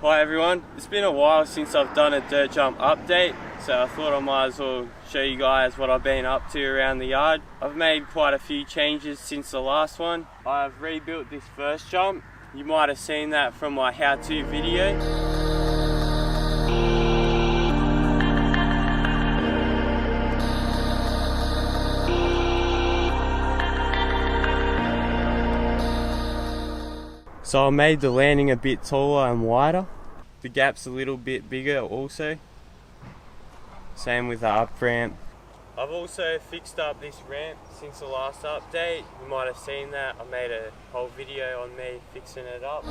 Hi everyone, it's been a while since I've done a dirt jump update, so I thought I might as well show you guys what I've been up to around the yard. I've made quite a few changes since the last one. I've rebuilt this first jump. You might have seen that from my how-to video. So I made the landing a bit taller and wider. The gap's a little bit bigger also. Same with the up ramp. I've also fixed up this ramp since the last update. You might have seen that. I made a whole video on me fixing it up.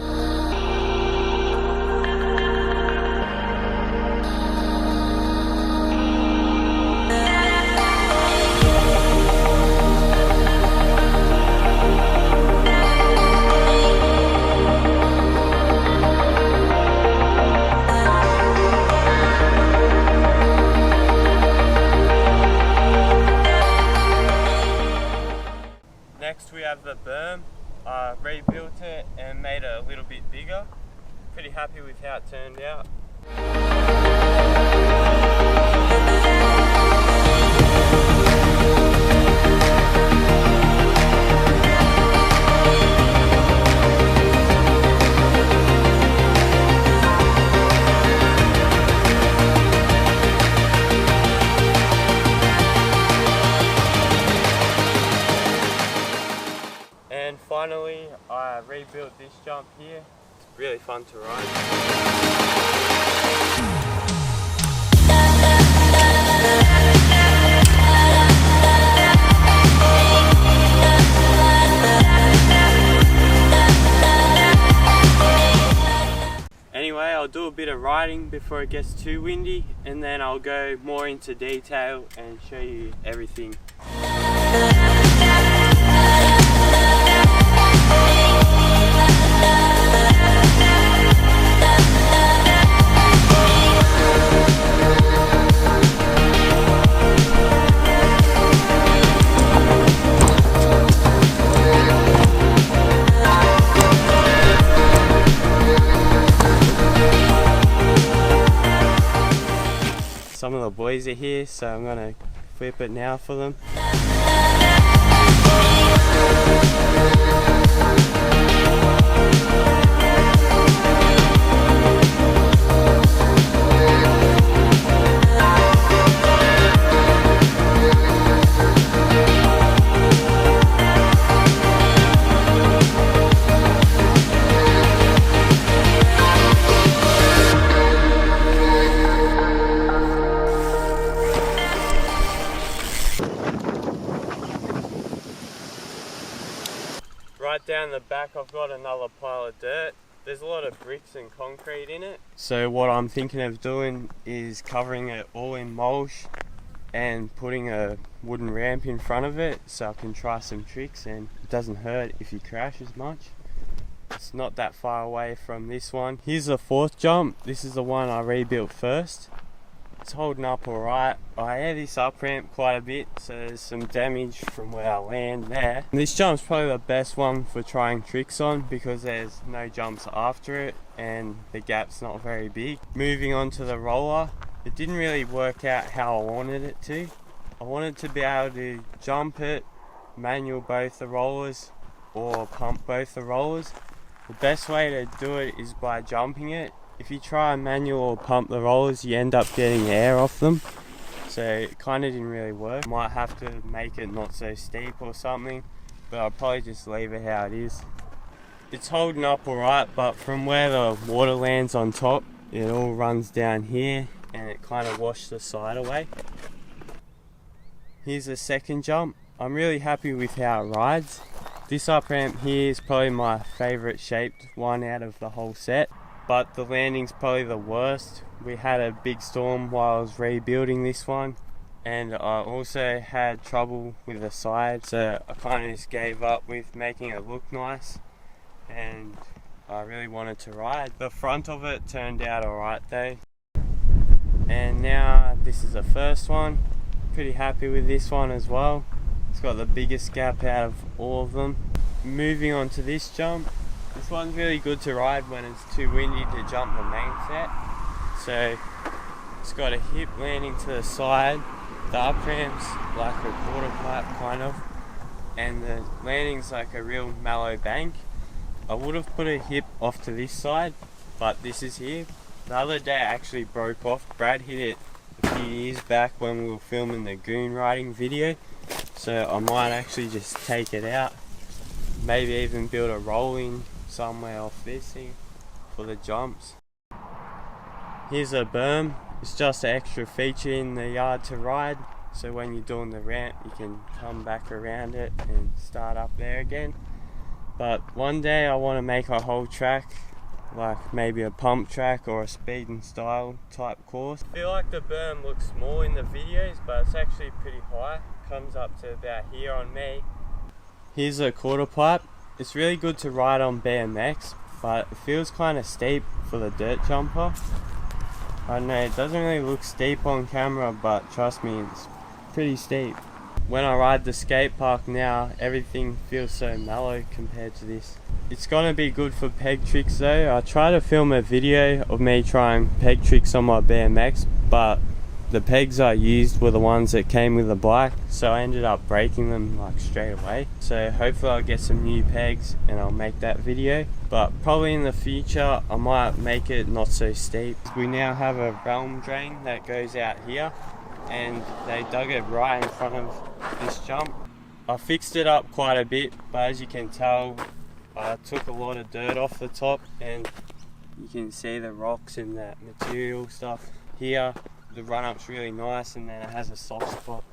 Next we have the berm. I rebuilt it and made it a little bit bigger. Pretty happy with how it turned out. And finally, I rebuilt this jump here. It's really fun to ride. Anyway, I'll do a bit of riding before it gets too windy, and then I'll go more into detail and show you everything. Some of the boys are here, so I'm gonna flip it now for them. Right down the back I've got another pile of dirt. There's a lot of bricks and concrete in it. So what I'm thinking of doing is covering it all in mulch and putting a wooden ramp in front of it so I can try some tricks and it doesn't hurt if you crash as much. It's not that far away from this one. Here's the fourth jump. This is the one I rebuilt first. It's holding up alright. I air this up ramp quite a bit, so there's some damage from where I land there. And this jump's probably the best one for trying tricks on because there's no jumps after it and the gap's not very big. Moving on to the roller, it didn't really work out how I wanted it to. I wanted to be able to jump it, manual both the rollers, or pump both the rollers. The best way to do it is by jumping it. If you try and manual or pump the rollers, you end up getting air off them. So it kind of didn't really work. Might have to make it not so steep or something, but I'll probably just leave it how it is. It's holding up alright, but from where the water lands on top, it all runs down here and it kind of washed the side away. Here's the second jump. I'm really happy with how it rides. This up ramp here is probably my favourite shaped one out of the whole set. But the landing's probably the worst. We had a big storm while I was rebuilding this one, and I also had trouble with the side, so I kind of just gave up with making it look nice, and I really wanted to ride. The front of it turned out alright though. And now this is the first one. Pretty happy with this one as well. It's got the biggest gap out of all of them. Moving on to this jump, This one's really good to ride when it's too windy to jump the main set. So it's got a hip landing to the side, the up ramp's like a quarter pipe kind of, and the landing's like a real mellow bank. I would have put a hip off to this side, but this is here. The other day it actually broke off. Brad hit it a few years back when we were filming the goon riding video, so I might actually just take it out, maybe even build a rolling somewhere off this thing for the jumps. Here's a berm. It's just an extra feature in the yard to ride, so when you're doing the ramp you can come back around it and start up there again. But one day I want to make a whole track, like maybe a pump track or a speed and style type course. I feel like the berm looks small in the videos, but it's actually pretty high. It comes up to about here on me. Here's a quarter pipe. It's really good to ride on BMX, but it feels kind of steep for the dirt jumper. I don't know, it doesn't really look steep on camera, but trust me, it's pretty steep. When I ride the skate park now, everything feels so mellow compared to this. It's gonna be good for peg tricks though. I tried to film a video of me trying peg tricks on my BMX, but the pegs I used were the ones that came with the bike, so I ended up breaking them like straight away. So hopefully I'll get some new pegs and I'll make that video, but probably in the future I might make it not so steep. We now have a realm drain that goes out here, and they dug it right in front of this jump. I fixed it up quite a bit, but as you can tell I took a lot of dirt off the top, and you can see the rocks and that material stuff here. The run-up's really nice, and then it has a soft spot.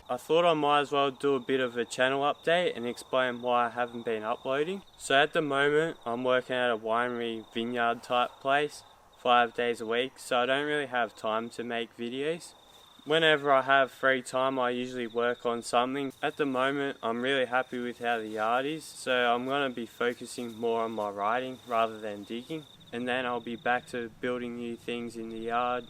I thought I might as well do a bit of a channel update and explain why I haven't been uploading. So at the moment I'm working at a winery vineyard type place 5 days a week, so I don't really have time to make videos. Whenever I have free time I usually work on something. At the moment I'm really happy with how the yard is, so I'm going to be focusing more on my riding rather than digging, and then I'll be back to building new things in the yard.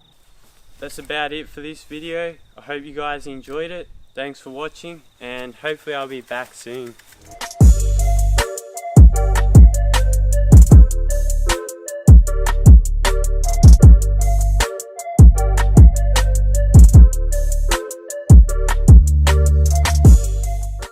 That's about it for this video. I hope you guys enjoyed it. Thanks for watching, and hopefully I'll be back soon.